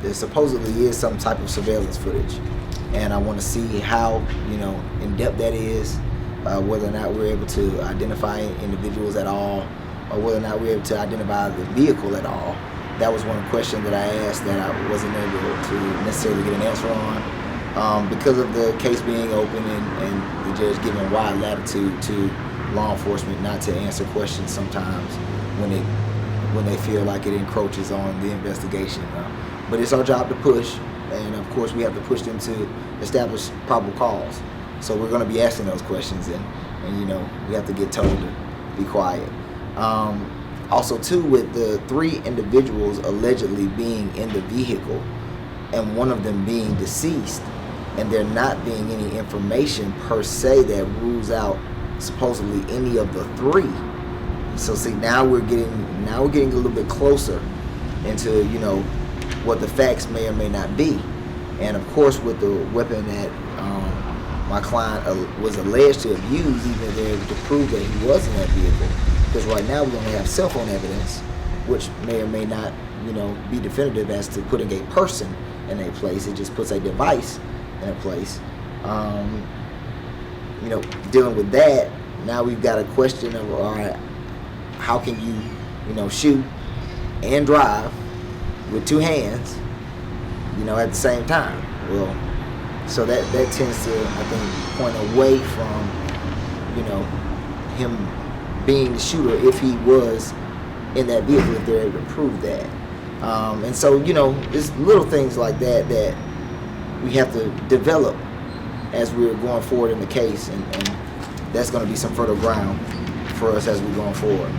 there supposedly is some type of surveillance footage, and I want to see how, you know, in depth that is, whether or not we're able to identify individuals at all, or whether or not we're able to identify the vehicle at all. That was one question that I asked that I wasn't able to necessarily get an answer on, because of the case being open and the judge giving wide latitude to law enforcement not to answer questions sometimes when they feel like it encroaches on the investigation. But it's our job to push, and of course we have to push them to establish probable cause. So we're going to be asking those questions, and you know, we have to get told to be quiet. Also too, with the 3 individuals allegedly being in the vehicle and one of them being deceased, and there not being any information per se that rules out supposedly any of the 3. So see, now we're getting a little bit closer into, you know, what the facts may or may not be. And of course, with the weapon that my client was alleged to have used, even if they're able to prove that he was in that vehicle, because right now we only have cell phone evidence, which may or may not, you know, be definitive as to putting a person in a place. It just puts a device in a place. You know, dealing with that, now we've got a question of, all right, how can you, you know, shoot and drive with 2 hands, you know, at the same time? Well, so that tends to, I think, point away from, you know, him being the shooter if he was in that vehicle, if they're able to prove that. And so, you know, there's little things like that that we have to develop as we're going forward in the case, and that's going to be some fertile ground for us as we're going forward.